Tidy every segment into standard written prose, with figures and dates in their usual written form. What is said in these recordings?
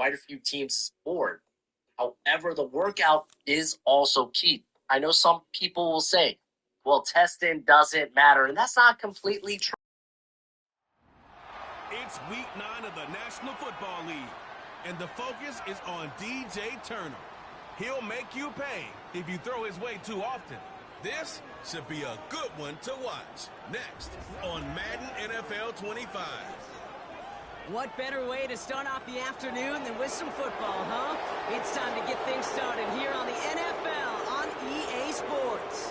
quite a few teams' board. However, the workout is also key. I know some people will say, well, testing doesn't matter, and that's not completely true. It's week 9 of the National Football League, and the focus is on DJ Turner. He'll make you pay if you throw his way too often. This should be a good one to watch. Next on Madden NFL 25. What better way to start off the afternoon than with some football, huh? It's time to get things started here on the NFL on EA Sports.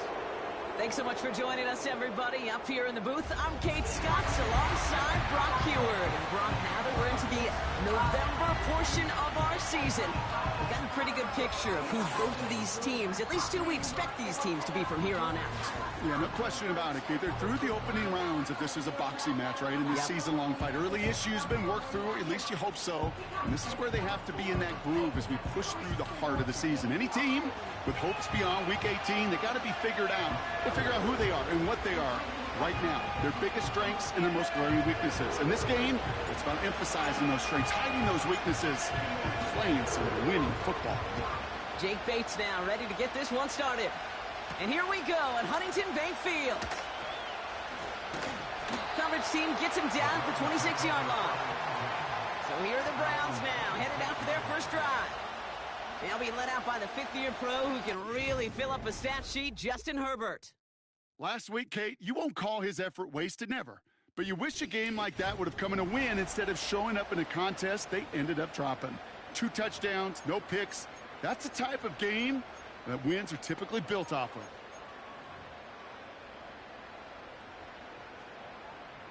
Thanks so much for joining us, everybody. Up here in the booth, I'm Kate Scotts alongside Brock Heward. And Brock, now that we're into the November portion of our season, we've got a pretty good picture of who both of these teams, at least who we expect these teams to be from here on out. Yeah, no question about it, Kate. They're through the opening rounds if this is a boxing match, right? In this season-long fight. Early issues been worked through, at least you hope so. And this is where they have to be in that groove as we push through the heart of the season. Any team with hopes beyond Week 18, they got to be figured out. They figure out who they are and what they are right now. Their biggest strengths and their most glaring weaknesses. In this game, it's about emphasizing those strengths, hiding those weaknesses, and playing some winning football. Jake Bates now ready to get this one started. And here we go at Huntington Bank Field. Coverage team gets him down at the 26-yard line. So here are the Browns now, headed out for their first drive. They'll be led out by the fifth-year pro who can really fill up a stat sheet, Justin Herbert. Last week, Kate, you won't call his effort wasted, never. But you wish a game like that would have come in a win instead of showing up in a contest they ended up dropping. 2 touchdowns, no picks. That's the type of game that wins are typically built off of.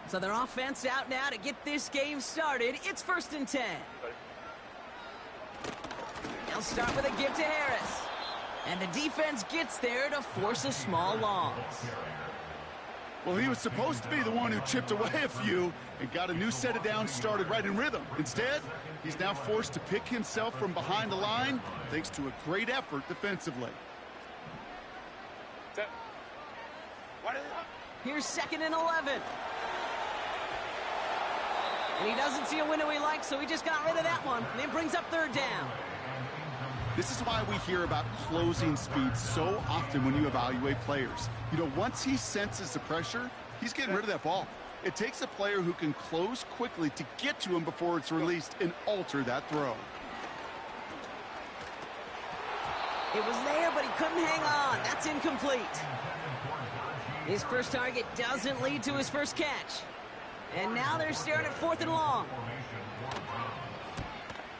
So their offense out now to get this game started. It's 1st and 10. They'll start with a give to Harris. And the defense gets there to force a small loss. Well, he was supposed to be the one who chipped away a few and got a new set of downs started right in rhythm. Instead, he's now forced to pick himself from behind the line thanks to a great effort defensively. Here's 2nd and 11. And he doesn't see a window he likes, so he just got rid of that one. And then brings up 3rd down. This is why we hear about closing speed so often when you evaluate players. You know, once he senses the pressure, he's getting rid of that ball. It takes a player who can close quickly to get to him before it's released and alter that throw. It was there, but he couldn't hang on. That's incomplete. His first target doesn't lead to his first catch. And now they're staring at 4th and long.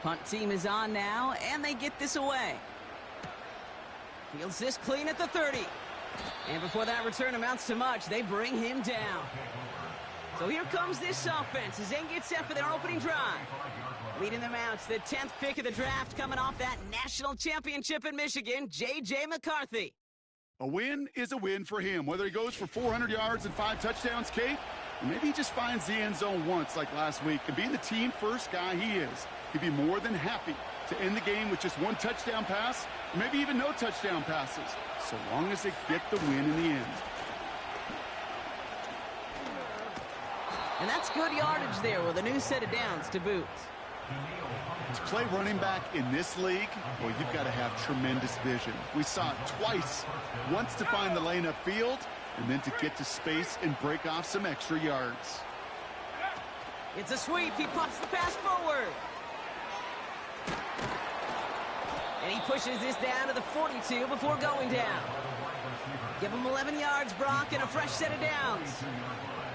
Punt team is on now, and they get this away. Fields this clean at the 30. And before that return amounts to much, they bring him down. So here comes this offense as they get set for their opening drive. Leading them out to the 10th pick of the draft, coming off that national championship in Michigan, J.J. McCarthy. A win is a win for him, whether he goes for 400 yards and 5 touchdowns, Kate, or maybe he just finds the end zone once like last week. And being the team-first guy he is, he'd be more than happy to end the game with just 1 touchdown pass, or maybe even no touchdown passes, so long as they get the win in the end. And that's good yardage there with a new set of downs to boot. To play running back in this league, well, you've got to have tremendous vision. We saw it twice, once to find the lane upfield, and then to get to space and break off some extra yards. It's a sweep. He pops the pass forward. And he pushes this down to the 42 before going down. Give him 11 yards, Brock, and a fresh set of downs.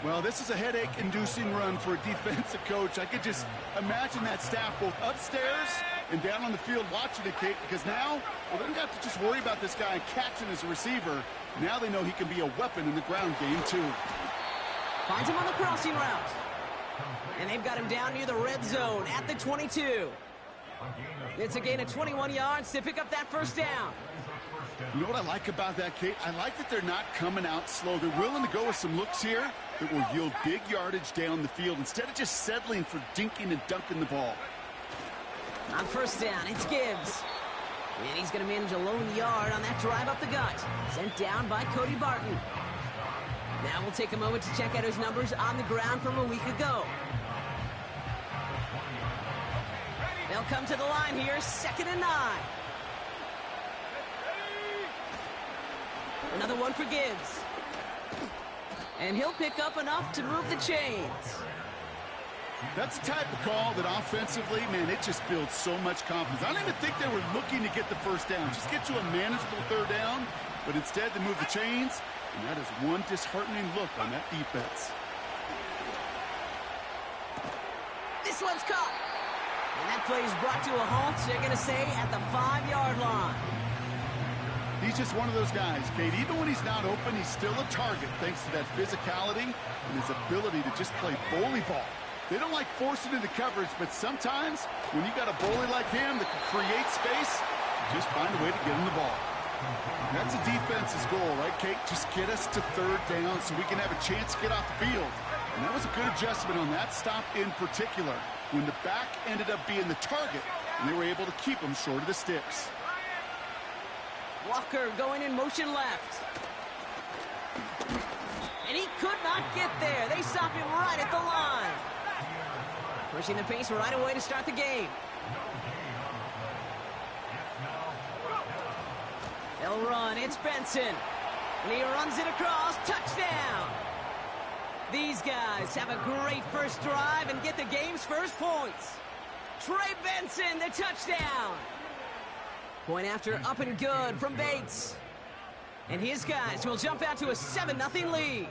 Well, this is a headache-inducing run for a defensive coach. I could just imagine that staff both upstairs and down on the field watching it, Kate, because now, well, they don't have to just worry about this guy catching as a receiver. Now they know he can be a weapon in the ground game, too. Finds him on the crossing route. And they've got him down near the red zone at the 22. It's a gain of 21 yards to pick up that first down. You know what I like about that, Kate? I like that they're not coming out slow. They're willing to go with some looks here that will yield big yardage down the field instead of just settling for dinking and dunking the ball. On first down, it's Gibbs. And he's going to manage a lone yard on that drive up the gut. Sent down by Cody Barton. Now we'll take a moment to check out his numbers on the ground from a week ago. They'll come to the line here, 2nd and 9. Another one for Gibbs. And he'll pick up enough to move the chains. That's the type of call that offensively, man, it just builds so much confidence. I don't even think they were looking to get the first down. Just get to a manageable 3rd down. But instead, they move the chains. And that is one disheartening look on that defense. This one's caught. And that play is brought to a halt, so they're going to say at the 5-yard line. He's just one of those guys, Kate. Even when he's not open, he's still a target thanks to that physicality and his ability to just play bully ball. They don't like forcing into coverage, but sometimes when you got a bully like him that can create space, just find a way to get him the ball. That's a defense's goal, right, Kate? Just get us to 3rd down so we can have a chance to get off the field. And that was a good adjustment on that stop in particular, when the back ended up being the target, and they were able to keep him short of the sticks. Walker going in motion left. And he could not get there. They stop him right at the line. Pushing the pace right away to start the game. They'll run. It's Benson. And he runs it across. Touchdown. These guys have a great first drive and get the game's first points. Trey Benson, the touchdown. Point after up and good from Bates. And his guys will jump out to a 7-0 lead.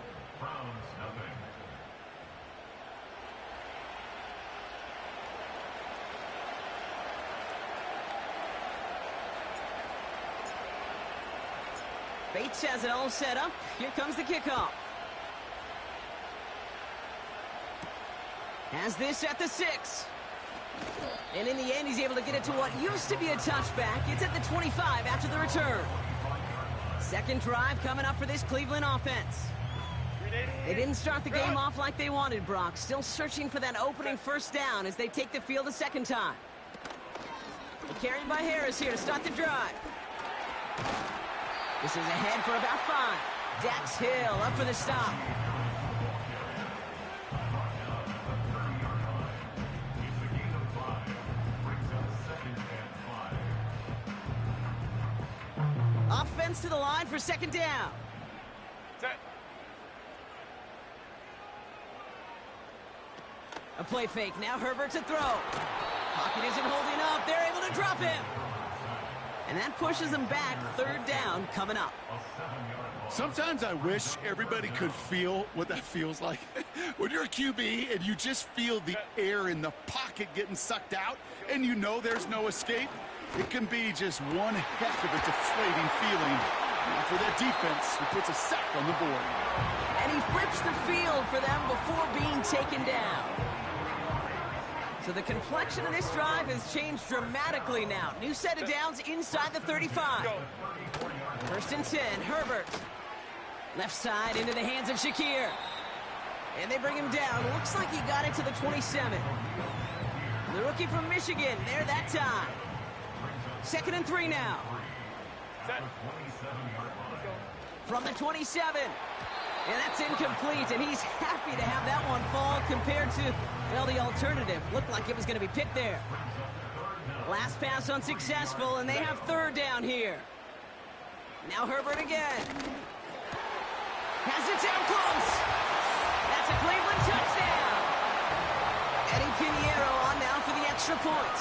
Bates has it all set up. Here comes the kickoff. Has this at the 6. And in the end, he's able to get it to what used to be a touchback. It's at the 25 after the return. 2nd drive coming up for this Cleveland offense. They didn't start the game off like they wanted, Brock. Still searching for that opening 1st down as they take the field a 2nd time. Carried by Harris here to start the drive. This is ahead for about 5. Dax Hill up for the stop. Offense to the line for 2nd down. A play fake. Now Herbert to throw. Pocket isn't holding up. They're able to drop him. And that pushes them back. 3rd down coming up. Sometimes I wish everybody could feel what that feels like. When you're a QB and you just feel the air in the pocket getting sucked out and you know there's no escape, it can be just one heck of a deflating feeling. Now for that defense, who puts a sack on the board. And he flips the field for them before being taken down. So the complexion of this drive has changed dramatically now. New set of downs inside the 35. 1st and 10, Herbert. Left side into the hands of Shakir. And they bring him down. Looks like he got it to the 27. The rookie from Michigan, there that time. 2nd and 3 now. From the 27. And that's incomplete, and he's happy to have that one fall compared to, well, the alternative. Looked like it was going to be picked there. Last pass unsuccessful, and they have 3rd down here. Now Herbert again. Has it down close. That's a Cleveland touchdown. Eddie Pinheiro on now for the extra point.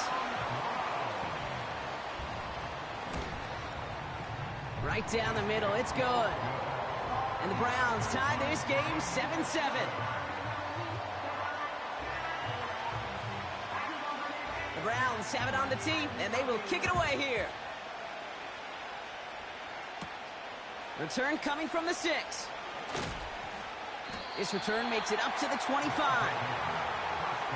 Right down the middle, it's good. And the Browns tie this game 7-7. The Browns have it on the tee, and they will kick it away here. Return coming from the 6. This return makes it up to the 25.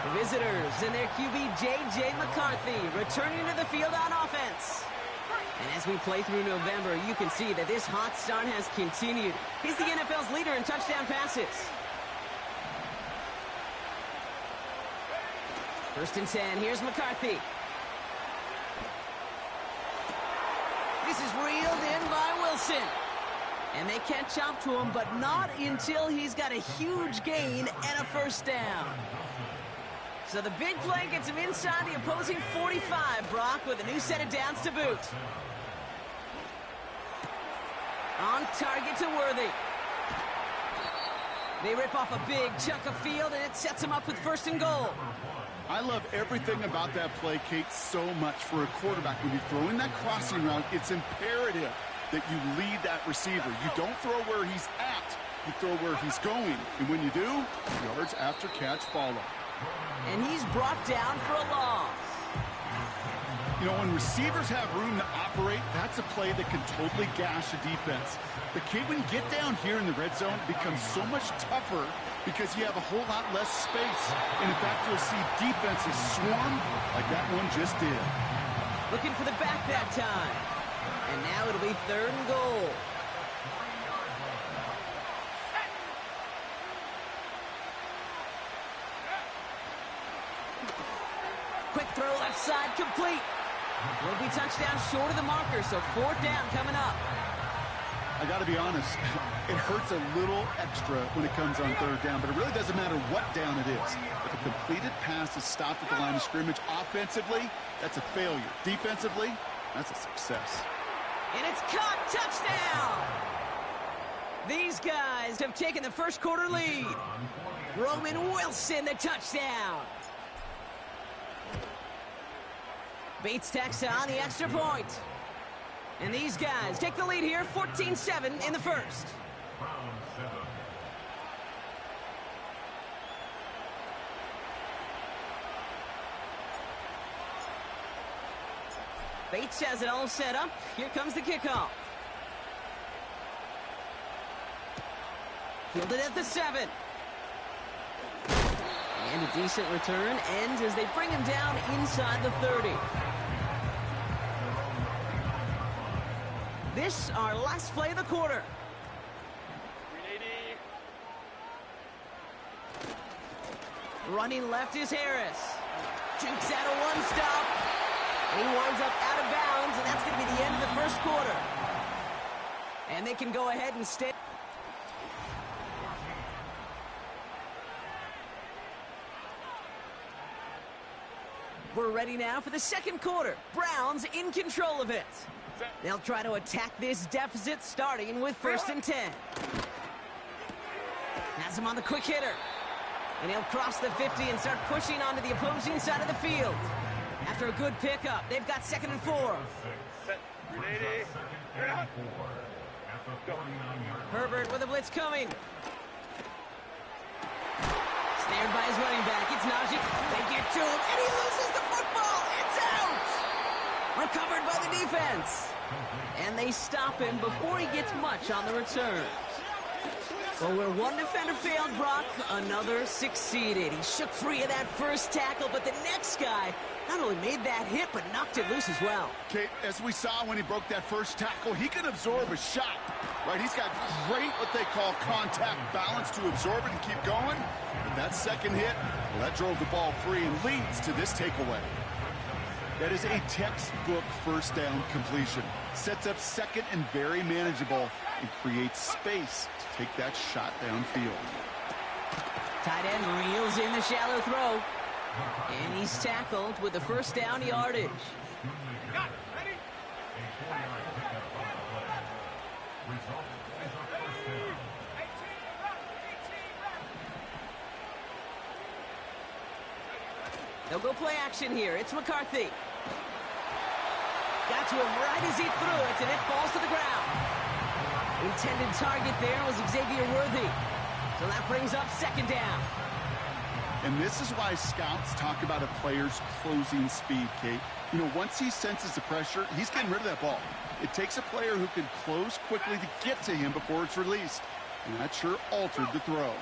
The visitors and their QB, J.J. McCarthy, returning to the field on offense. And as we play through November, you can see that this hot start has continued. He's the NFL's leader in touchdown passes. 1st and 10, here's McCarthy. This is reeled in by Wilson. And they catch up to him, but not until he's got a huge gain and a 1st down. So the big play gets him inside the opposing 45, Brock, with a new set of downs to boot. On target to Worthy. They rip off a big chunk of field, and it sets him up with 1st and goal. I love everything about that play, Kate, so much. For a quarterback, when you're throwing that crossing route, it's imperative that you lead that receiver. You don't throw where he's at, you throw where he's going. And when you do, yards after catch follow. And he's brought down for a loss. You know, when receivers have room to operate, that's a play that can totally gash a defense. But, Kate, when you get down here in the red zone, it becomes so much tougher because you have a whole lot less space. And, in fact, you'll see defenses swarm like that one just did. Looking for the back that time. And now it'll be 3rd and goal. Quick throw left side, complete. Will be touchdown short of the marker, so 4th down coming up. I got to be honest, it hurts a little extra when it comes on 3rd down, but it really doesn't matter what down it is. If a completed pass is stopped at the line of scrimmage, offensively, that's a failure. Defensively, that's a success. And it's caught, touchdown! These guys have taken the 1st quarter lead. Roman Wilson, the touchdown. Bates tacks on the extra point. And these guys take the lead here, 14-7 in the 1st. Bates has it all set up. Here comes the kickoff. Fielded at the 7. And a decent return ends as they bring him down inside the 30. This our last play of the quarter. Running left is Harris. Jukes out a 1-stop. And he winds up out of bounds, and that's going to be the end of the 1st quarter. And they can go ahead and stay. We're ready now for the 2nd quarter. Browns in control of it. They'll try to attack this deficit, starting with 1st and 10. Has him on the quick hitter. And he'll cross the 50 and start pushing onto the opposing side of the field. After a good pickup, they've got 2nd and 4. Herbert with a blitz coming. Snared by his running back. It's Najee. They get to him, and he loses the football. It's out! Recovered by the defense. And they stop him before he gets much on the return. Well, where one defender failed, Brock, another succeeded. He shook free of that 1st tackle, but the next guy not only made that hit, but knocked it loose as well. Kate, as we saw when he broke that 1st tackle, he can absorb a shot, right? He's got great, what they call contact balance to absorb it and keep going. But that 2nd hit, well, that drove the ball free and leads to this takeaway. That is a textbook 1st down completion. Sets up 2nd and very manageable and creates space to take that shot downfield. Tight end reels in the shallow throw. And he's tackled with the 1st down yardage. They'll go play action here. It's McCarthy. Got to him right as he threw it, and it falls to the ground. Intended target there was Xavier Worthy. So that brings up 2nd down. And this is why scouts talk about a player's closing speed, Kate. You know, once he senses the pressure, he's getting rid of that ball. It takes a player who can close quickly to get to him before it's released. And that sure altered the throw.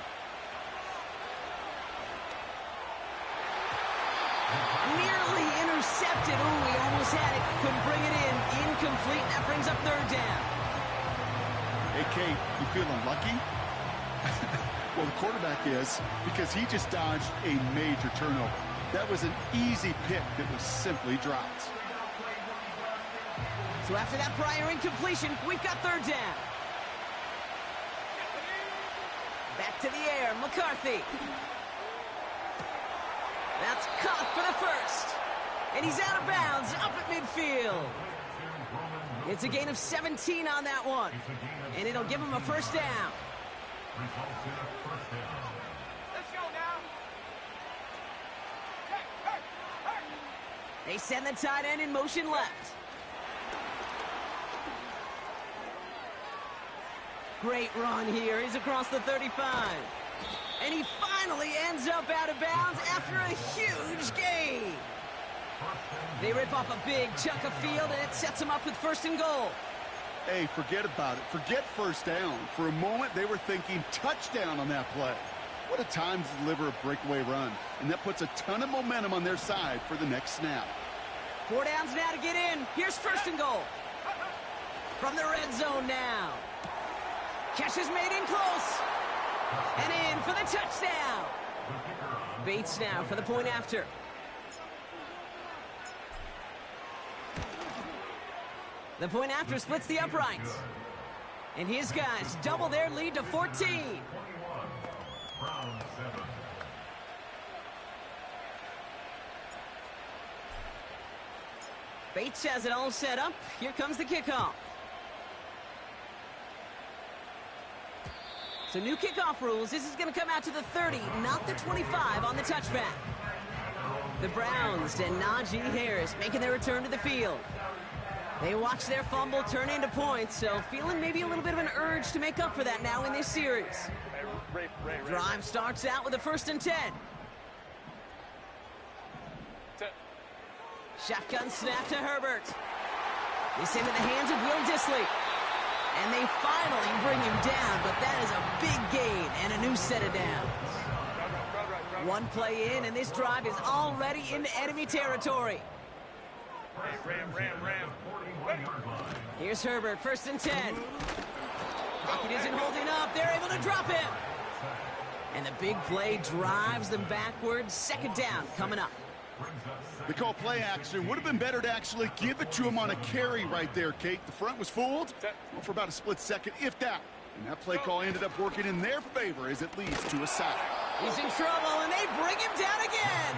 Nearly intercepted. Ooh, he almost had it. Couldn't bring it in. Incomplete. That brings up 3rd down. Hey, Kate, you feeling lucky? Well, the quarterback is, because he just dodged a major turnover. That was an easy pick that was simply dropped. So after that prior incompletion, we've got 3rd down. Back to the air, McCarthy. That's caught for the first. And he's out of bounds up at midfield. It's a gain of 17 on that one. And it'll give him a first down. Let's go now. They send the tight end in motion left. Great run here. He's across the 35. And he finally ends up out of bounds after a huge gain. They rip off a big chunk of field, and it sets him up with first and goal. Hey, forget about it. Forget first down. For a moment, they were thinking touchdown on that play. What a time to deliver a breakaway run. And that puts a ton of momentum on their side for the next snap. 4 downs now to get in. Here's first and goal. From the red zone now. Catch is made in close. And in for the touchdown. Bates now for the point after. The point after splits the uprights. And his guys double their lead to 14. Bates has it all set up. Here comes the kickoff. So new kickoff rules. This is going to come out to the 30, not the 25 on the touchback. The Browns and Najee Harris making their return to the field. They watch their fumble turn into points, so feeling maybe a little bit of an urge to make up for that now in this series. Drive starts out with a 1st and 10. Shotgun snap to Herbert. This into the hands of Will Dissly. And they finally bring him down, but that is a big gain and a new set of downs. One play in, and this drive is already into enemy territory. Here's Herbert, 1st and 10. Pocket isn't holding up. They're able to drop him. And the big play drives them backwards. 2nd down coming up. They call play action. Would have been better to actually give it to him on a carry right there, Kate. The front was fooled for about a split second, if that. And that play call ended up working in their favor as it leads to a sack. He's in trouble, and they bring him down again.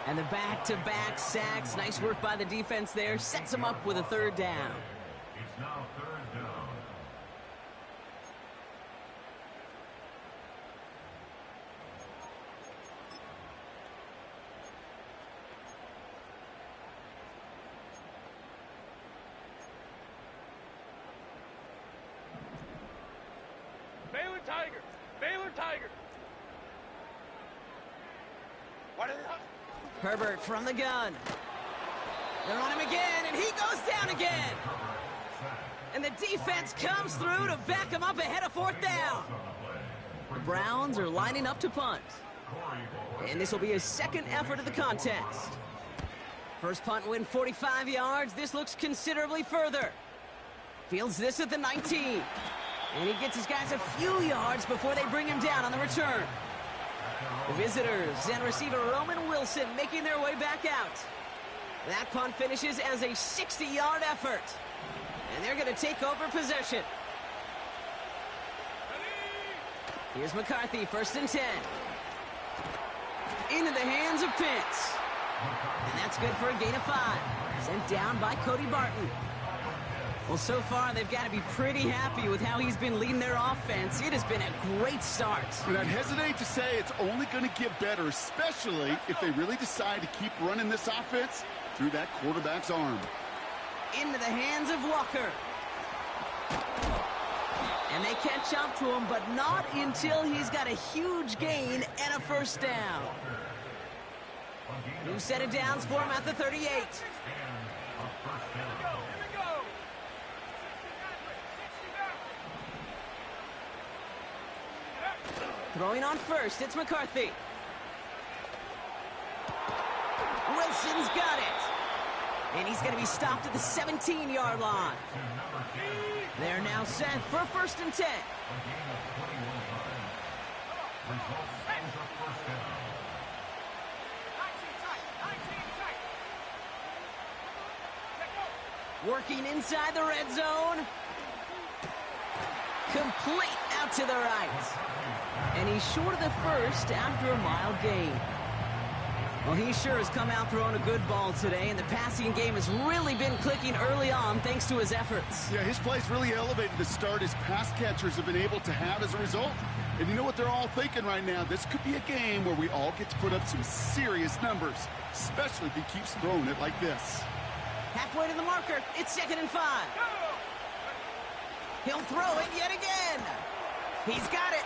And the back-to-back sacks. Nice work by the defense there. Sets him up with a 3rd down. It's now 3rd down. Baylor Tiger. Baylor Tiger. What is it? Herbert from the gun. They're on him again, and he goes down again. And the defense comes through to back him up ahead of 4th down. The Browns are lining up to punt. And this will be his 2nd effort of the contest. First punt win 45 yards. This looks considerably further. Fields this at the 19. And he gets his guys a few yards before they bring him down on the return. The visitors and receiver Roman Wilson making their way back out. That punt finishes as a 60-yard effort. And they're going to take over possession. Here's McCarthy, 1st and 10. Into the hands of Pitts. And that's good for a gain of 5. Sent down by Cody Barton. Well, so far, they've got to be pretty happy with how he's been leading their offense. It has been a great start. And I'd hesitate to say it's only going to get better, especially if they really decide to keep running this offense through that quarterback's arm. Into the hands of Walker. And they catch up to him, but not until he's got a huge gain and a 1st down. New set of downs for him at the 38. Throwing on 1st, it's McCarthy. Wilson's got it. And he's going to be stopped at the 17-yard line. They're now set for 1st and 10. Working inside the red zone. Complete out to the right. And he's short of the 1st after a mild gain. Well, he sure has come out throwing a good ball today, and the passing game has really been clicking early on thanks to his efforts. Yeah, his play's really elevated the start his pass catchers have been able to have as a result. And you know what they're all thinking right now? This could be a game where we all get to put up some serious numbers, especially if he keeps throwing it like this. Halfway to the marker, it's 2nd and 5. He'll throw it yet again. He's got it.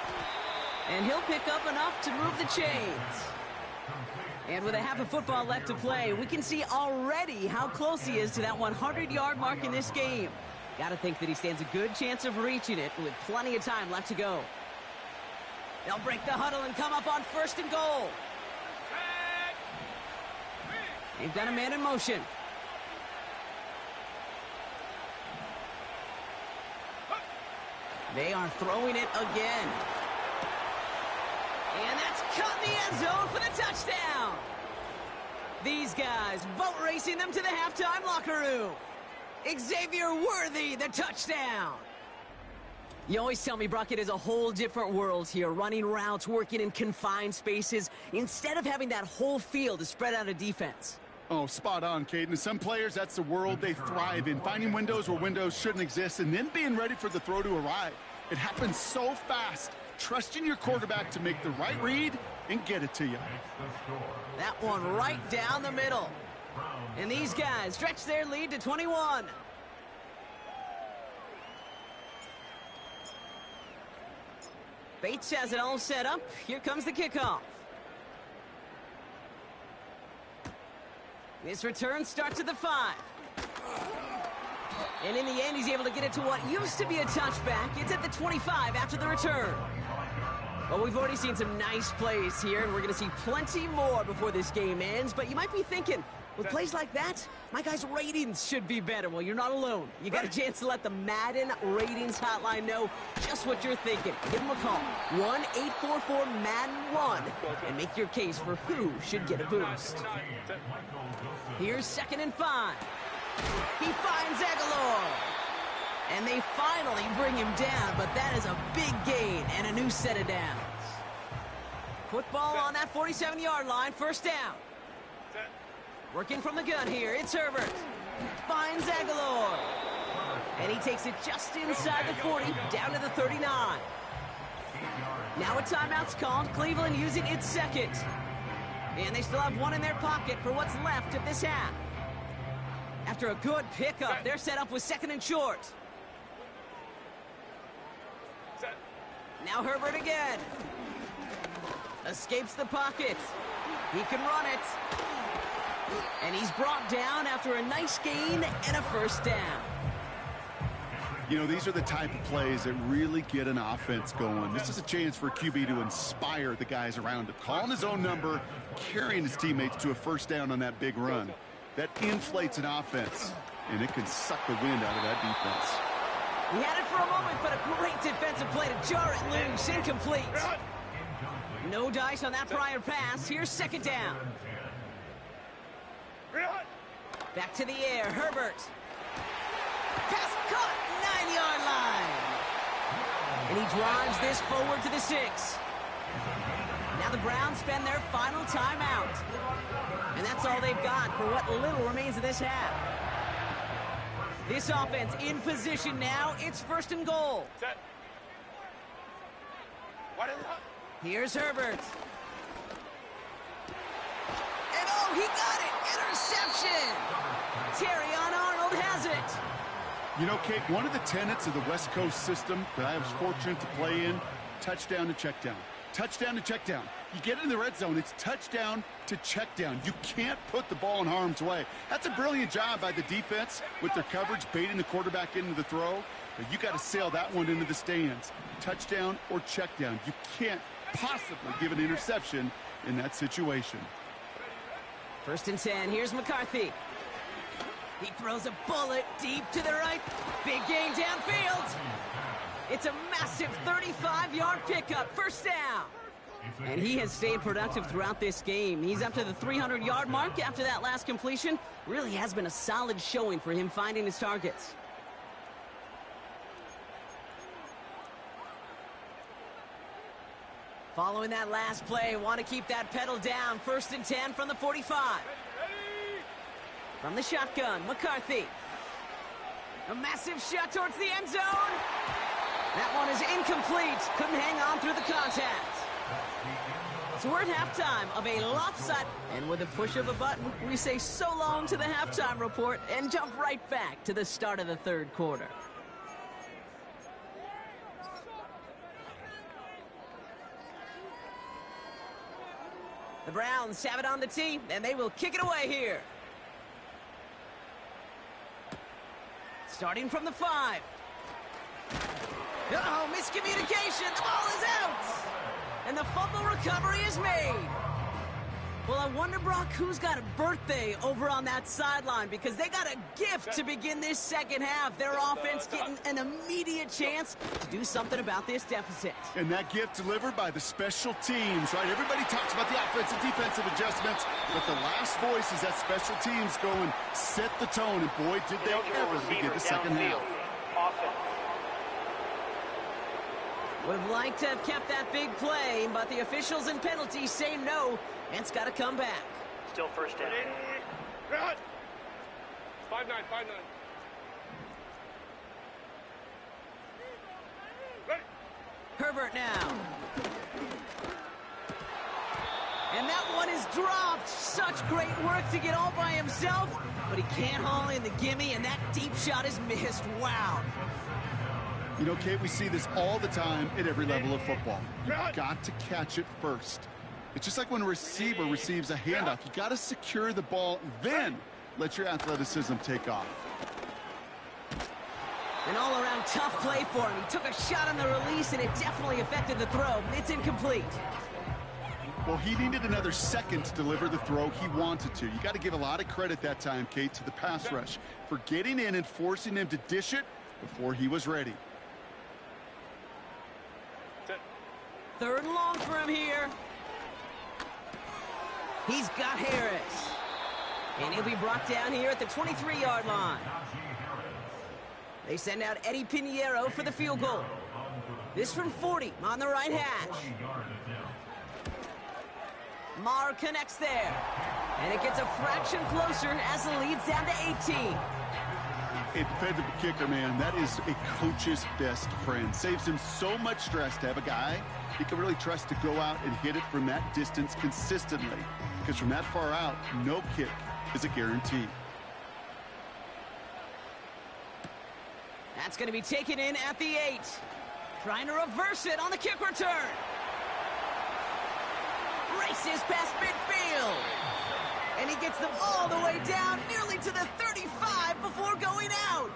And he'll pick up enough to move the chains. And with a half of football left to play, we can see already how close he is to that 100-yard mark in this game. Got to think that he stands a good chance of reaching it with plenty of time left to go. They'll break the huddle and come up on 1st and goal. They've got a man in motion. They are throwing it again. And that's caught in the end zone for the touchdown. These guys boat racing them to the halftime locker room. Xavier Worthy, the touchdown. You always tell me, Brock, it is a whole different world here, running routes, working in confined spaces, instead of having that whole field to spread out a defense. Oh, spot on, Caden. Some players, that's the world they thrive in, finding windows where windows shouldn't exist and then being ready for the throw to arrive. It happens so fast. Trusting your quarterback to make the right read and get it to you. That one right down the middle. And these guys stretch their lead to 21. Bates has it all set up. Here comes the kickoff. This return starts at the 5. And in the end, he's able to get it to what used to be a touchback. It's at the 25 after the return. Well, we've already seen some nice plays here, and we're going to see plenty more before this game ends. But you might be thinking, with plays like that, my guys' ratings should be better. Well, you're not alone. You got a chance to let the Madden ratings hotline know just what you're thinking. Give them a call, 1-844-MADDEN-1, and make your case for who should get a boost. Here's 2nd and 5. He finds Aguilar. And they finally bring him down, but that is a big gain and a new set of downs. Football on that 47-yard line, 1st down. Working from the gun here, it's Herbert. Finds Aguilar. And he takes it just inside the 40, down to the 39. Now a timeout's called, Cleveland using its 2nd. And they still have one in their pocket for what's left of this half. After a good pickup, they're set up with 2nd and short. Now Herbert again. Escapes the pocket. He can run it. And he's brought down after a nice gain and a 1st down. You know, these are the type of plays that really get an offense going. This is a chance for QB to inspire the guys around him. Calling his own number, carrying his teammates to a 1st down on that big run. That inflates an offense, and it can suck the wind out of that defense. He had it for a moment, but a great defensive play to jar it loose. Incomplete. No dice on that prior pass. Here's 2nd down. Back to the air. Herbert. Pass caught. 9-yard line. And he drives this forward to the 6. Now the Browns spend their final timeout. And that's all they've got for what little remains of this half. This offense in position now. It's 1st and goal. Set. What is it? Here's Herbert. And oh, he got it! Interception! Terrion Arnold has it. You know, Kate, one of the tenets of the West Coast system that I was fortunate to play in, touchdown to check down. Touchdown to check down. You get in the red zone, it's touchdown to check down. You can't put the ball in harm's way. That's a brilliant job by the defense with their coverage, baiting the quarterback into the throw. But you got to sail that one into the stands. Touchdown or check down. You can't possibly give an interception in that situation. 1st and 10. Here's McCarthy. He throws a bullet deep to the right. Big gain downfield. It's a massive 35-yard pickup. 1st down. And he has stayed productive throughout this game. He's up to the 300-yard mark after that last completion. Really has been a solid showing for him finding his targets. Following that last play, want to keep that pedal down. 1st and 10 from the 45. From the shotgun, McCarthy. A massive shot towards the end zone. That one is incomplete. Couldn't hang on through the contact. So we're at halftime of a lopsided, and with a push of a button, we say so long to the halftime report and jump right back to the start of the 3rd quarter. The Browns have it on the tee, and they will kick it away here. Starting from the 5. Uh-oh, miscommunication. The ball is out. And the fumble recovery is made. Well, I wonder, Brock, who's got a birthday over on that sideline, because they got a gift to begin this 2nd half. Their offense getting an immediate chance to do something about this deficit. And that gift delivered by the special teams, right? Everybody talks about the offensive, defensive adjustments, but the last voice is that special teams going set the tone, and boy, did they ever begin the 2nd half. Would have liked to have kept that big play, but the officials and penalties say no, and it's got to come back. Still 1st down. 5-9, 5-9. Ready. Herbert now. And that one is dropped. Such great work to get all by himself, but he can't haul in the gimme, and that deep shot is missed. Wow. You know, Kate, we see this all the time at every level of football. You've got to catch it first. It's just like when a receiver receives a handoff. You got to secure the ball, then let your athleticism take off. An all-around tough play for him. He took a shot on the release, and it definitely affected the throw. It's incomplete. Well, he needed another second to deliver the throw he wanted to. You got to give a lot of credit that time, Kate, to the pass rush for getting in and forcing him to dish it before he was ready. 3rd and long for him here. He's got Harris. And he'll be brought down here at the 23-yard line. They send out Eddie Pinheiro for the field goal. This from 40 on the right hash. Maher connects there. And it gets a fraction closer as the lead's down to 18. A dependable kicker, man, that is a coach's best friend. Saves him so much stress to have a guy he can really trust to go out and hit it from that distance consistently. Because from that far out, no kick is a guarantee. That's going to be taken in at the 8. Trying to reverse it on the kick return. Races past midfield. And he gets them all the way down, nearly to the 35 before going out.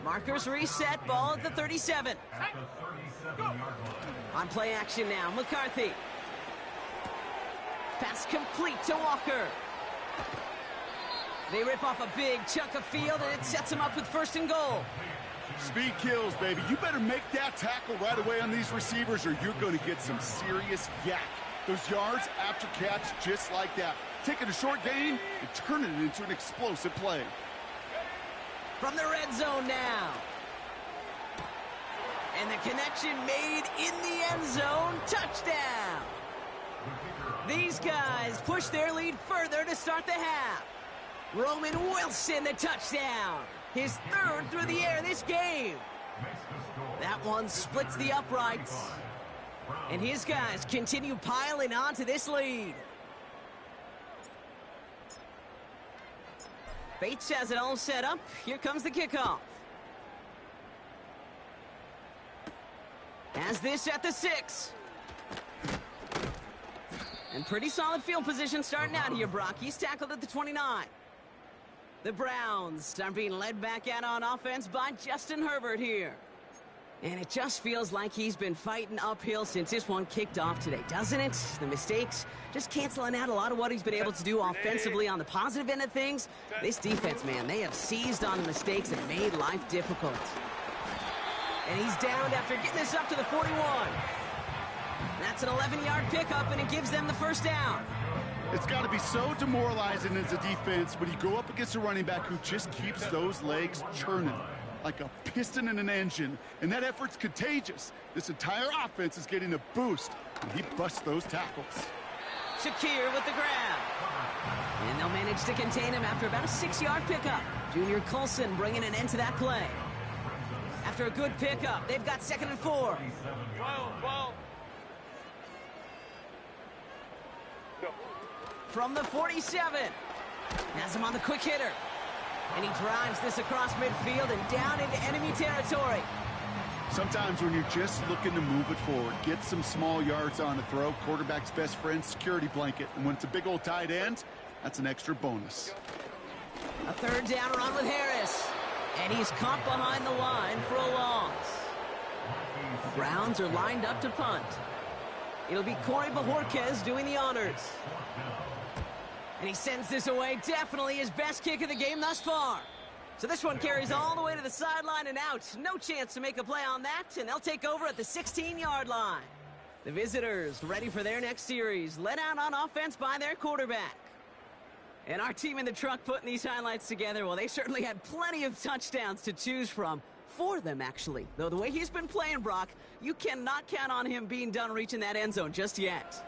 Markers reset, ball at the 37. On play action now, McCarthy. Pass complete to Walker. They rip off a big chunk of field, and it sets them up with 1st and goal. Speed kills, baby. You better make that tackle right away on these receivers, or you're going to get some serious yak. Those yards after catch just like that. Taking a short gain and turning it into an explosive play. From the red zone now. And the connection made in the end zone. Touchdown. These guys push their lead further to start the half. Roman Wilson, the touchdown. His 3rd through the air this game. That one splits the uprights. And his guys continue piling on to this lead. Bates has it all set up. Here comes the kickoff. Has this at the 6. And pretty solid field position starting out here, Brock. He's tackled at the 29. The Browns are being led back out on offense by Justin Herbert here. And it just feels like he's been fighting uphill since this one kicked off today, doesn't it? The mistakes just canceling out a lot of what he's been able to do offensively on the positive end of things. This defense, man, they have seized on the mistakes and made life difficult. And he's downed after getting this up to the 41. That's an 11-yard pickup, and it gives them the 1st down. It's got to be so demoralizing as a defense when you go up against a running back who just keeps those legs churning. like a piston in an engine, and that effort's contagious. This entire offense is getting a boost, and he busts those tackles. Shakir with the grab. And they'll manage to contain him after about a 6-yard pickup. Junior Colson bringing an end to that play. After a good pickup, they've got 2nd and 4. 12. Go. From the 47. Has him on the quick hitter. And he drives this across midfield and down into enemy territory. Sometimes when you're just looking to move it forward, get some small yards on a throw, quarterback's best friend, security blanket. And when it's a big old tight end, that's an extra bonus. A 3rd down run with Harris. And he's caught behind the line for a loss. The Browns are lined up to punt. It'll be Corey Bajorquez doing the honors. And he sends this away, definitely his best kick of the game thus far. So this one carries all the way to the sideline and out. No chance to make a play on that, and they'll take over at the 16-yard line. The visitors ready for their next series, led out on offense by their quarterback. And our team in the truck putting these highlights together, well, they certainly had plenty of touchdowns to choose from. For them, actually. Though the way he's been playing, Brock, you cannot count on him being done reaching that end zone just yet.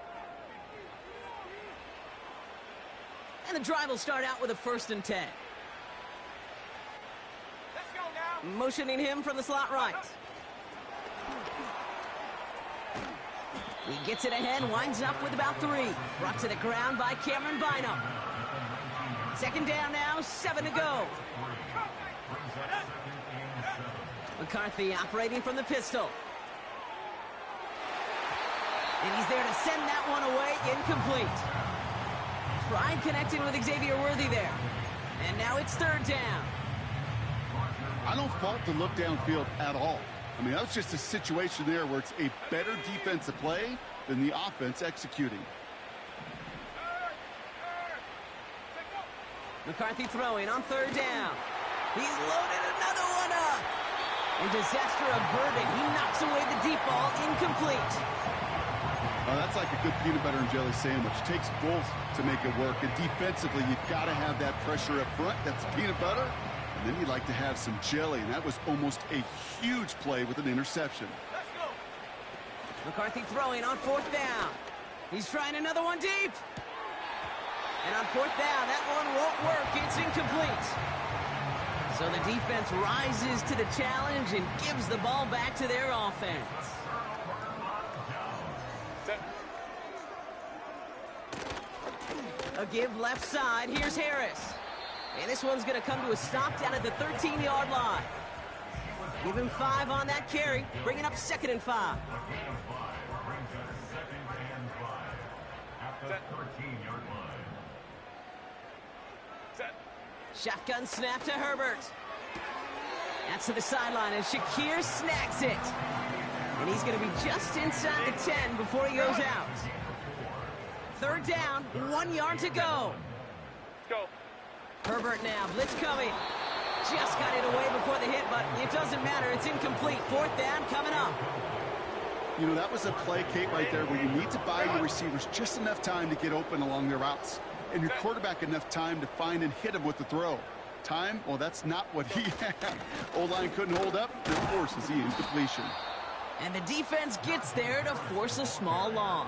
And the drive will start out with a 1st and 10. Let's go now. Motioning him from the slot right. He gets it ahead, winds up with about 3. Brought to the ground by Cameron Bynum. 2nd down now, 7 to go. McCarthy operating from the pistol. And he's there to send that one away, incomplete. Tried connecting with Xavier Worthy there. And now it's 3rd down. I don't fault the look downfield at all. I mean, that was just a situation there where it's a better defensive play than the offense executing. McCarthy throwing on 3rd down. He's loaded another one up. And disaster averted. He knocks away the deep ball, incomplete. That's like a good peanut butter and jelly sandwich. Takes both to make it work. And defensively, you've got to have that pressure up front. That's peanut butter. And then you'd like to have some jelly. And that was almost a huge play with an interception. Let's go. McCarthy throwing on 4th down. He's trying another one deep. And on 4th down, that one won't work. It's incomplete. So the defense rises to the challenge and gives the ball back to their offense. Set. A give left side. Here's Harris. And this one's going to come to a stop down at the 13-yard line. Give him 5 on that carry, bringing up 2nd and 5. Set. 13-yard line. Set. Shotgun snap to Herbert. That's to the sideline, and Shakir snags it. And he's going to be just inside the 10 before he goes out. 3rd down, 1 yard to go. Let's go. Herbert now, blitz coming. Just got it away before the hit, but it doesn't matter. It's incomplete. 4th down coming up. You know, that was a play, Kate, right there where you need to buy your receivers just enough time to get open along their routes. And your quarterback enough time to find and hit him with the throw. Time? Well, that's not what he had. O-line couldn't hold up. That forces the incompletion. And the defense gets there to force a small loss.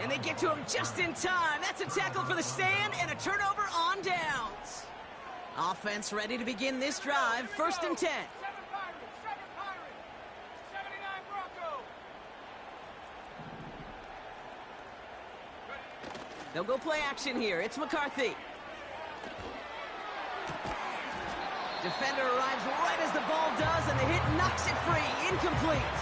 And they get to him just in time. That's a tackle for the stand and a turnover on downs. Offense ready to begin this drive. 1st and 10. 7 Pirates. 79 Broncos. They'll go play action here. It's McCarthy. Defender arrives right as the ball does, and the hit knocks it free. Incomplete.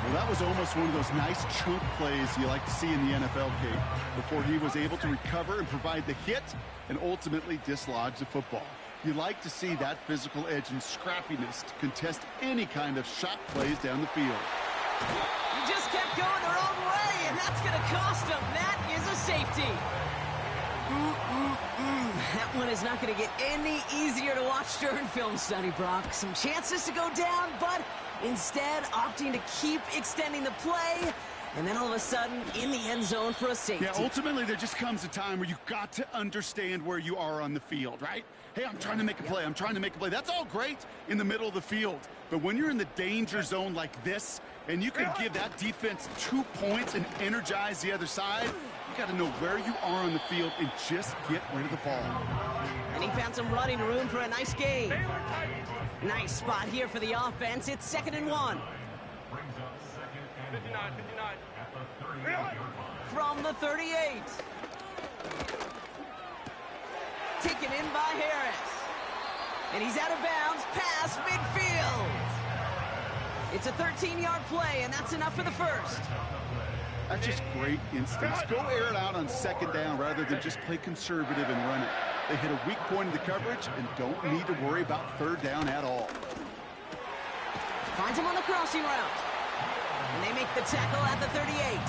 Well, that was almost one of those nice chunk plays you like to see in the NFL, Kate, before he was able to recover and provide the hit and ultimately dislodge the football. You like to see that physical edge and scrappiness to contest any kind of shot plays down the field. He just kept going the wrong way, and that's going to cost him. That is a safety. That one is not going to get any easier to watch during film study, Brock. Some chances to go down, but instead opting to keep extending the play And then all of a sudden, in the end zone for a safety. Yeah, ultimately, there just comes a time where you've got to understand where you are on the field, right? Hey, I'm trying to make a play. I'm trying to make a play. That's all great in the middle of the field. But when you're in the danger zone like this, and you can give that defense 2 points and energize the other side, you got to know where you are on the field and just get rid of the ball. And he found some running room for a nice gain. Nice spot here for the offense. It's 2nd and 1. 59, 59. From the 38. Taken in by Harris. And he's out of bounds past midfield. It's a 13-yard play, and that's enough for the first. That's just great instincts. Go air it out on 2nd down rather than just play conservative and run it. They hit a weak point in the coverage and don't need to worry about 3rd down at all. Finds him on the crossing route. And they make the tackle at the 38.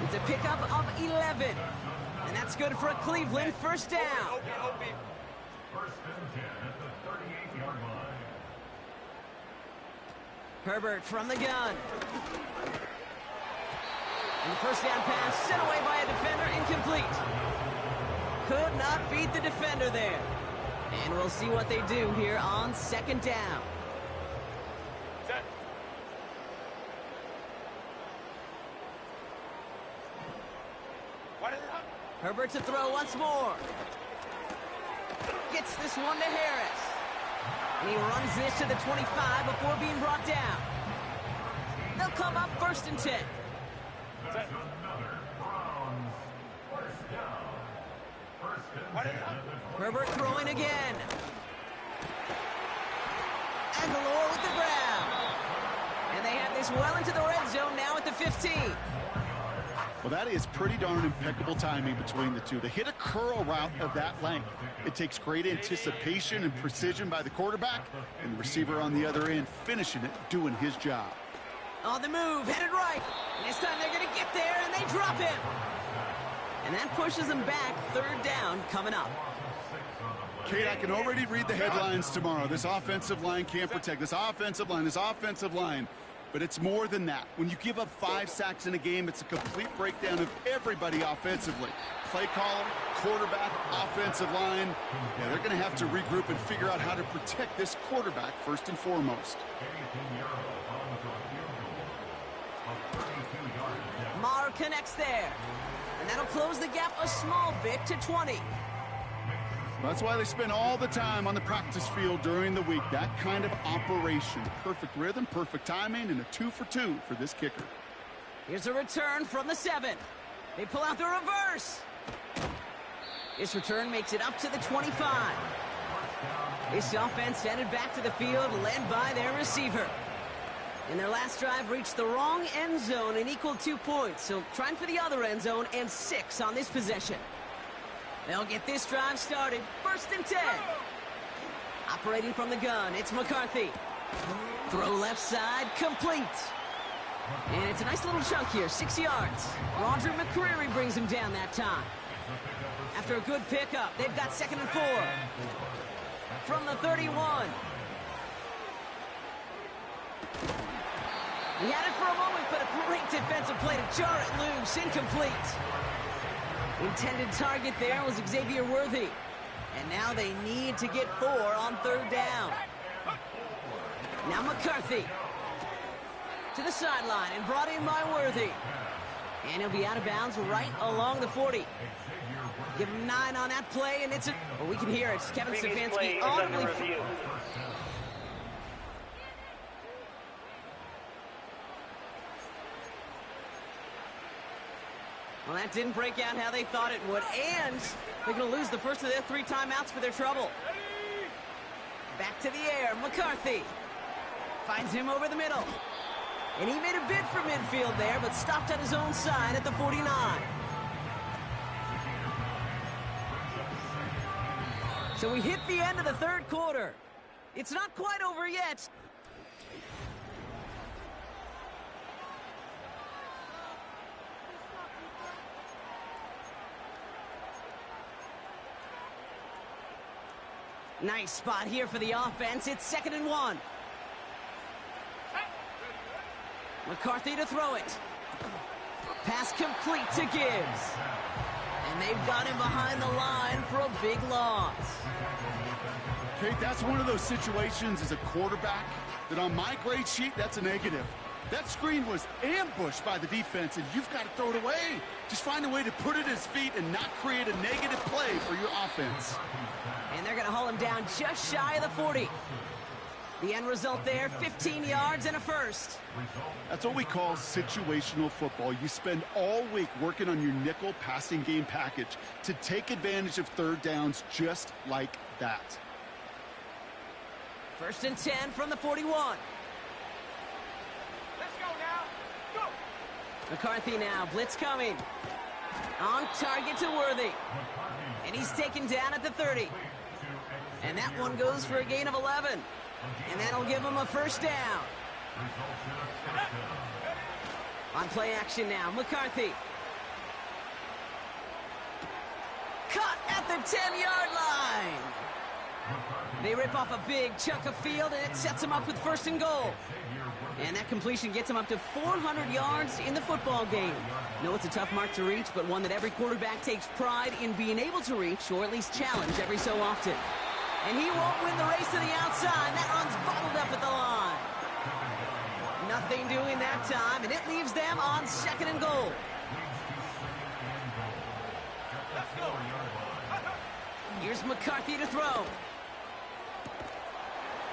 It's a pickup of 11. And that's good for a Cleveland 1st down. First and 10 at the 38-yard line. Herbert from the gun. And the 1st down pass sent away by a defender, incomplete. Could not beat the defender there. And we'll see what they do here on 2nd down. Set. What is it? Herbert to throw once more. Gets this one to Harris. And he runs this to the 25 before being brought down. They'll come up 1st and 10. Set. What is it? Herbert throwing again. Aguilar with the ground. And they have this well into the red zone now at the 15. Well, that is pretty darn impeccable timing between the two. To hit a curl route of that length, it takes great anticipation and precision by the quarterback, and the receiver on the other end finishing it, doing his job. On the move, headed right. And this time they're going to get there, and they drop him. And that pushes them back. 3rd down coming up. Kate, I can already read the headlines tomorrow. This offensive line can't protect. This offensive line. But it's more than that. When you give up 5 sacks in a game, it's a complete breakdown of everybody offensively. Play caller, quarterback, offensive line. Yeah, they're going to have to regroup and figure out how to protect this quarterback first and foremost. Maher connects there. And that'll close the gap a small bit to 20. That's why they spend all the time on the practice field during the week. That kind of operation. Perfect rhythm, perfect timing, and a 2 for 2 for this kicker. Here's a return from the 7. They pull out the reverse. This return makes it up to the 25. This offense headed back to the field, led by their receiver. In their last drive, reached the wrong end zone and equaled 2 points. So trying for the other end zone and 6 on this possession. They'll get this drive started. 1st and 10. Operating from the gun, it's McCarthy. Throw left side, complete. And it's a nice little chunk here, 6 yards. Roger McCreary brings him down that time. After a good pickup, they've got 2nd and 4. From the 31. He had it for a moment, but a great defensive play to jar it loose, incomplete. Intended target there was Xavier Worthy. And now they need to get 4 on 3rd down. Now McCarthy to the sideline and brought in by Worthy. And he'll be out of bounds right along the 40. Give him 9 on that play, and it's a... Well, we can hear it. Kevin Stefanski audibly... Well, that didn't break out how they thought it would, and they're going to lose the first of their 3 timeouts for their trouble. Back to the air, McCarthy finds him over the middle. And he made a bid for midfield there, but stopped on his own side at the 49. So we hit the end of the 3rd quarter. It's not quite over yet. Nice spot here for the offense. It's 2nd and 1. McCarthy to throw it. Pass complete to Gibbs. And they've got him behind the line for a big loss. Kate, that's one of those situations as a quarterback that on my grade sheet, that's a negative. That screen was ambushed by the defense, and you've got to throw it away. Just find a way to put it at his feet and not create a negative play for your offense. And they're going to haul him down just shy of the 40. The end result there, 15 yards and a first. That's what we call situational football. You spend all week working on your nickel passing game package to take advantage of third downs just like that. 1st and 10 from the 41. Let's go now. Go. McCarthy now, blitz coming. On target to Worthy. And he's taken down at the 30. And that one goes for a gain of 11. And that'll give him a first down. On play action now, McCarthy. Cut at the 10-yard line. They rip off a big chunk of field, and it sets him up with 1st and goal. And that completion gets him up to 400 yards in the football game. No, it's a tough mark to reach, but one that every quarterback takes pride in being able to reach, or at least challenge every so often. And he won't win the race to the outside. That run's bottled up at the line. Nothing doing that time, and it leaves them on 2nd and goal. Let's go. Here's McCarthy to throw.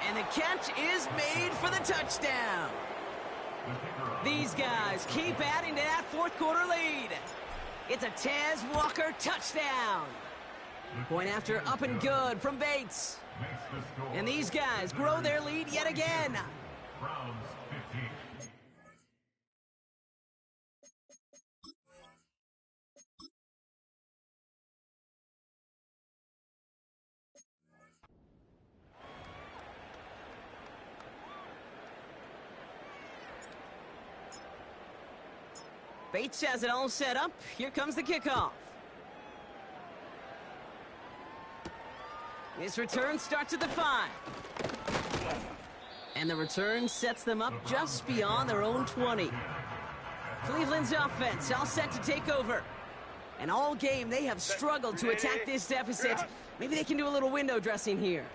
And the catch is made for the touchdown. These guys keep adding to that 4th quarter lead. It's a Tez Walker touchdown. Point after up and good from Bates. And these guys grow their lead yet again. Browns 15. Bates has it all set up. Here comes the kickoff. This return starts at the 5. And the return sets them up just beyond their own 20. Cleveland's offense all set to take over. And all game they have struggled to attack this deficit. Maybe they can do a little window dressing here.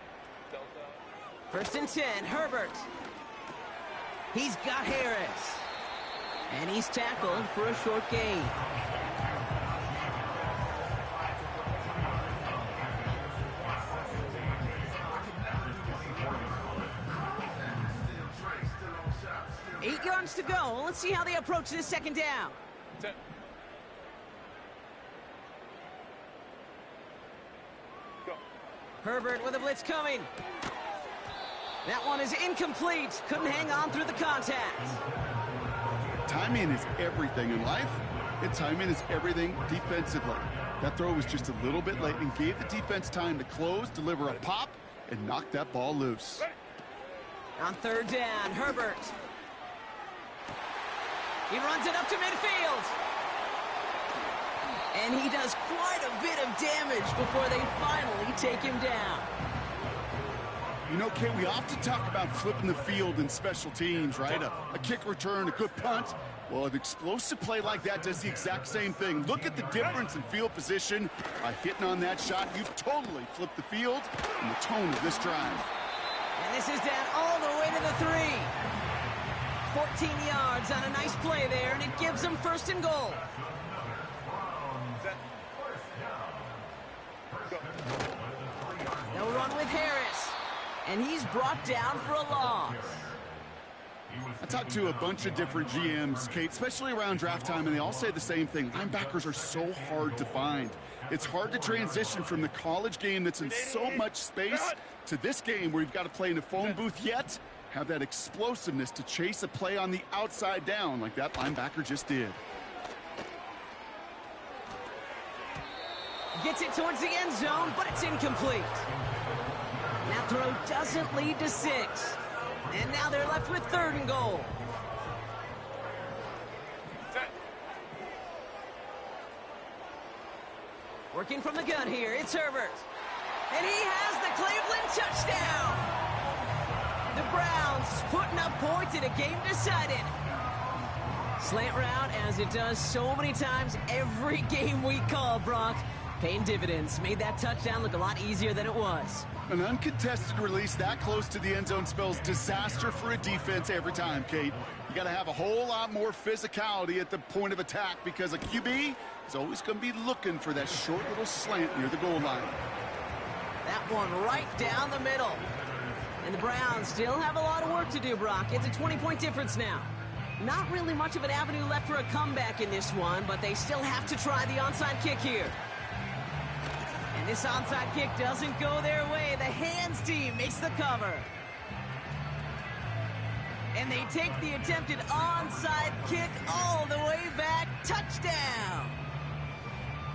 1st and 10, Herbert. He's got Harris. And he's tackled for a short gain. Eight yards to go. Let's see how they approach this 2nd down. Go. Herbert with a blitz coming. That one is incomplete. Couldn't hang on through the contact. Timing is everything in life, and timing is everything defensively. That throw was just a little bit late and gave the defense time to close, deliver a pop, and knock that ball loose. On 3rd down, Herbert. He runs it up to midfield. And he does quite a bit of damage before they finally take him down. You know, Kate, we often talk about flipping the field in special teams, right? A kick return, a good punt. Well, an explosive play like that does the exact same thing. Look at the difference in field position. By hitting on that shot, you've totally flipped the field and the tone of this drive. And this is down all the way to the 3. 14 yards on a nice play there, and it gives them 1st and goal. They'll run with Harris. And he's brought down for a loss. I talked to a bunch of different GMs, Kate, especially around draft time, and they all say the same thing. Linebackers are so hard to find. It's hard to transition from the college game that's in so much space to this game where you've got to play in a phone booth, yet have that explosiveness to chase a play on the outside down like that linebacker just did. Gets it towards the end zone, but it's incomplete. That throw doesn't lead to 6. And now they're left with 3rd and goal. Working from the gun here, it's Herbert. And he has the Cleveland touchdown! The Browns putting up points in a game decided. Slant route, as it does so many times every game we call, Brock. Paying dividends. Made that touchdown look a lot easier than it was. An uncontested release that close to the end zone spells disaster for a defense every time, Kate. You got to have a whole lot more physicality at the point of attack because a QB is always going to be looking for that short little slant near the goal line. That one right down the middle. And the Browns still have a lot of work to do, Brock. It's a 20-point difference now. Not really much of an avenue left for a comeback in this one, but they still have to try the onside kick here. And this onside kick doesn't go their way. The hands team makes the cover. And they take the attempted onside kick all the way back. Touchdown!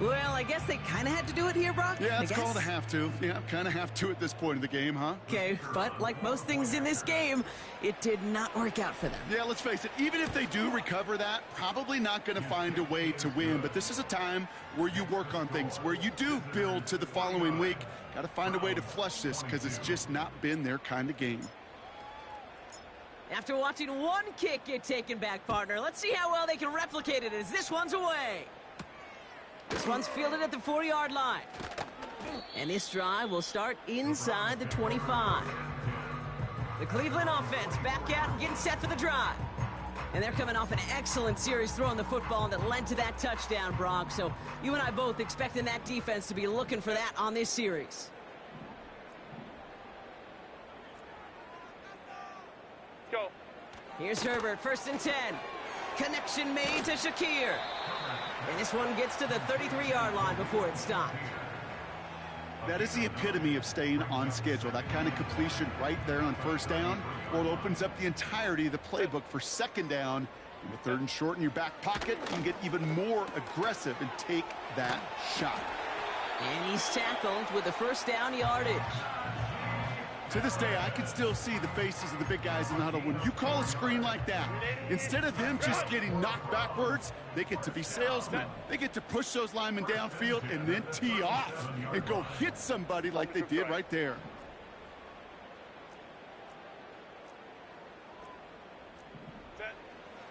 Well, I guess they kind of had to do it here, Brock. Yeah, it's called a have to. Yeah, kind of have to at this point in the game, huh? Okay, but like most things in this game, it did not work out for them. Yeah, let's face it, even if they do recover that, probably not going to find a way to win. But this is a time where you work on things, where you do build to the following week. Got to find a way to flush this because it's just not been their kind of game. After watching one kick get taken back, partner, let's see how well they can replicate it as this one's away. This one's fielded at the 4-yard line. And this drive will start inside the 25. The Cleveland offense back out and getting set for the drive. And they're coming off an excellent series throwing the football that led to that touchdown, Brock. So you and I both expecting that defense to be looking for that on this series. Go. Here's Herbert, 1st and 10. Connection made to Shakir. And this one gets to the 33-yard line before it's stopped. That is the epitome of staying on schedule. That kind of completion right there on 1st down. Well, it opens up the entirety of the playbook for 2nd down. In the 3rd and short in your back pocket, you can get even more aggressive and take that shot. And he's tackled with the 1st down yardage. To this day, I can still see the faces of the big guys in the huddle. When you call a screen like that, instead of them just getting knocked backwards, they get to be salesmen. They get to push those linemen downfield and then tee off and go hit somebody like they did right there.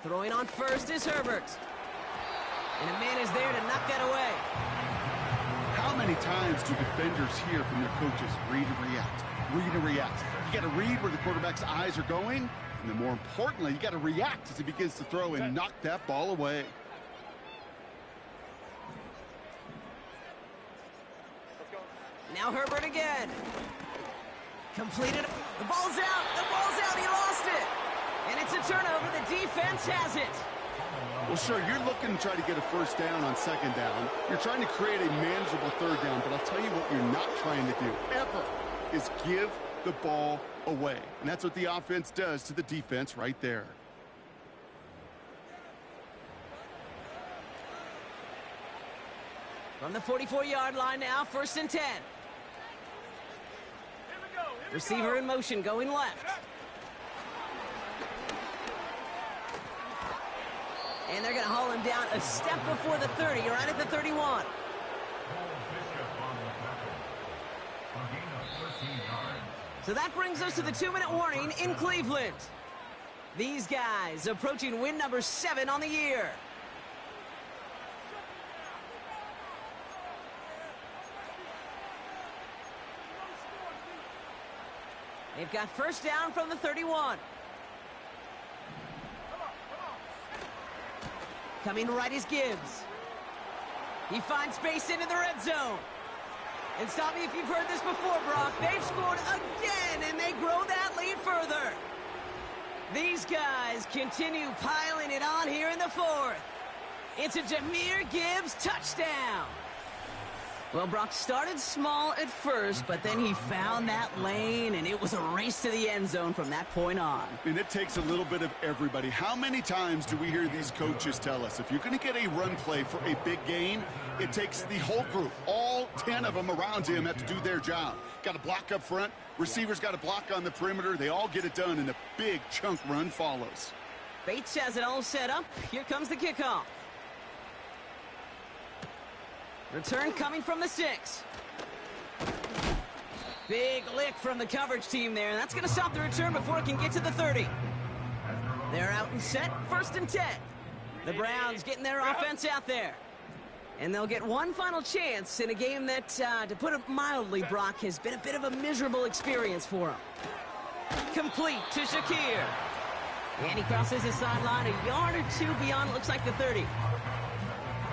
Throwing on 1st is Herbert. And a man is there to knock that away. How many times do defenders hear from their coaches, read and react? Read and react. You got to read where the quarterback's eyes are going, and then more importantly, you got to react as he begins to throw and knock that ball away. Now Herbert again. Completed. The ball's out. The ball's out. He lost it. And it's a turnover. The defense has it. Well, sure, you're looking to try to get a 1st down on 2nd down. You're trying to create a manageable 3rd down, but I'll tell you what you're not trying to do, ever, is give the ball away. And that's what the offense does to the defense right there. From the 44-yard line now, 1st and 10. Receiver in motion, going left. And they're going to haul him down a step before the 30, right at the 31. So that brings us to the 2-minute warning in Cleveland. These guys approaching win number 7 on the year. They've got 1st down from the 31. Coming right is Gibbs. He finds space into the red zone. And stop me if you've heard this before, Brock. They've scored again, and they grow that lead further. These guys continue piling it on here in the 4th. It's a Jahmyr Gibbs touchdown. Well, Brock started small at first, but then he found that lane, and it was a race to the end zone from that point on. And it takes a little bit of everybody. How many times do we hear these coaches tell us, if you're going to get a run play for a big gain, it takes the whole group, all 10 of them around him have to do their job. Got to block up front, receivers got to block on the perimeter. They all get it done, and a big chunk run follows. Bates has it all set up. Here comes the kickoff. Return coming from the 6. Big lick from the coverage team there, and that's going to stop the return before it can get to the 30. They're out and set, 1st and 10. The Browns getting their offense out there. And they'll get one final chance in a game that, to put it mildly, Brock, has been a bit of a miserable experience for him. Complete to Shakir. And he crosses the sideline a yard or two beyond, looks like the 30.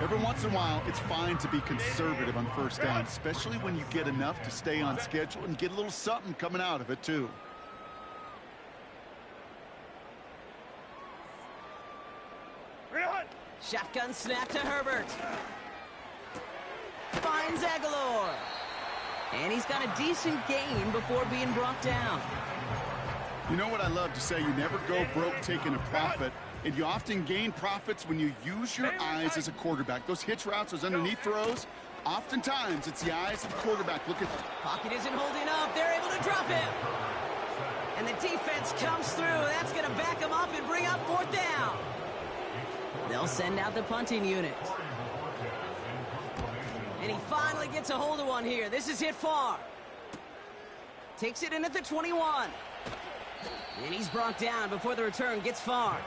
Every once in a while, it's fine to be conservative on first down, especially when you get enough to stay on schedule and get a little something coming out of it, too. Shotgun snap to Herbert. Finds Aguilar. And he's got a decent gain before being brought down. You know what I love to say? You never go broke taking a profit, and you often gain profits when you use your eyes as a quarterback. Those hitch routes, those underneath throws, oftentimes it's the eyes of the quarterback. Look at that. Pocket isn't holding up. They're able to drop him. And the defense comes through. That's going to back him up and bring up 4th down. They'll send out the punting unit. And he finally gets a hold of one here. This is hit far. Takes it in at the 21. And he's brought down before the return gets far.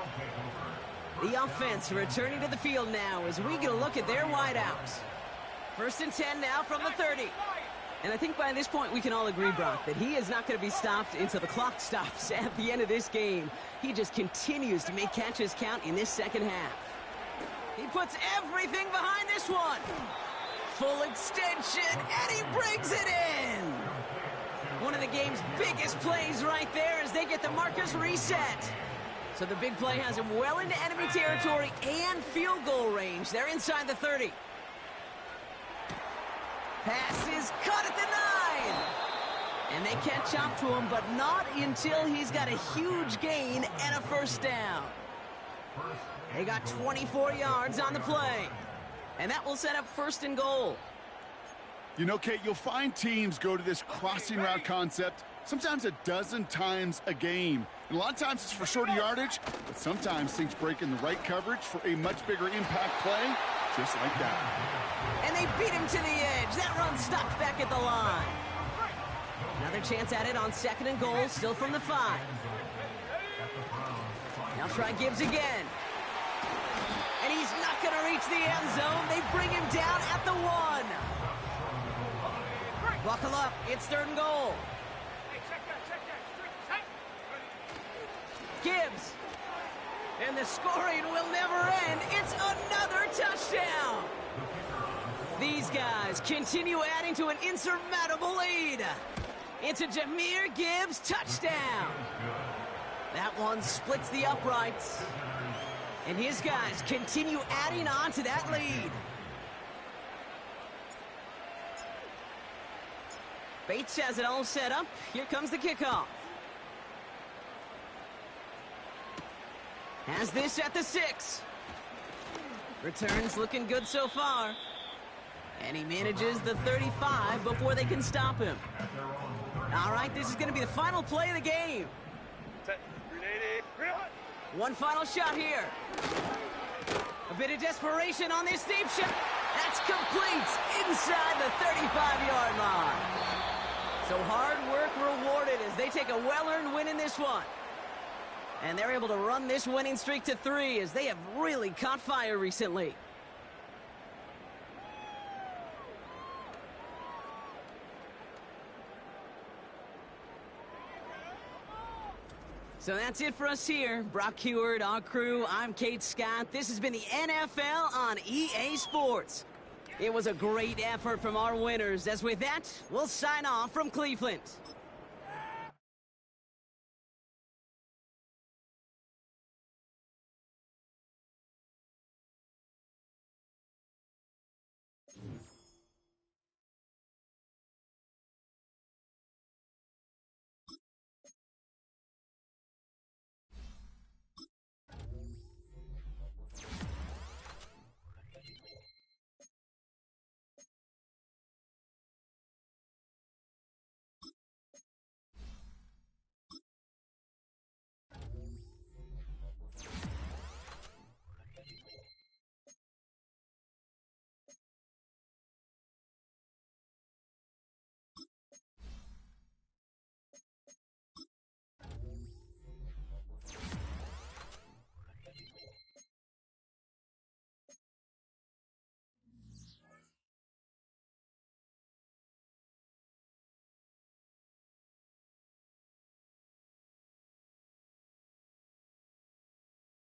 The offense returning to the field now as we get a look at their wideouts. 1st and 10 now from the 30. And I think by this point we can all agree, Brock, that he is not going to be stopped until the clock stops at the end of this game. He just continues to make catches count in this second half. He puts everything behind this one. Full extension, and he brings it in. One of the game's biggest plays right there as they get the markers reset. So the big play has him well into enemy territory and field goal range. They're inside the 30. Pass is cut at the 9. And they catch up to him, but not until he's got a huge gain and a 1st down. They got 24 yards on the play. And that will set up 1st and goal. You know, Kate, you'll find teams go to this crossing route concept sometimes a dozen times a game. And a lot of times it's for shorter yardage, but sometimes things break in the right coverage for a much bigger impact play, just like that. And they beat him to the edge. That run stopped back at the line. Another chance at it on 2nd and goal, still from the 5. Now try Gibbs again. And he's not going to reach the end zone. They bring him down at the 1. Buckle up. It's 3rd and goal. Gibbs. And the scoring will never end. It's another touchdown. These guys continue adding to an insurmountable lead. It's a Jahmyr Gibbs touchdown. That one splits the uprights. And his guys continue adding on to that lead. Bates has it all set up. Here comes the kickoff. Has this at the 6. Returns looking good so far. And he manages the 35 before they can stop him. All right, this is going to be the final play of the game. One final shot here. A bit of desperation on this deep shot. That's complete inside the 35-yard line. So hard work rewarded as they take a well-earned win in this one. And they're able to run this winning streak to 3 as they have really caught fire recently. So that's it for us here. Brock Heward, our crew, I'm Kate Scott. This has been the NFL on EA Sports. It was a great effort from our winners. As with that, we'll sign off from Cleveland.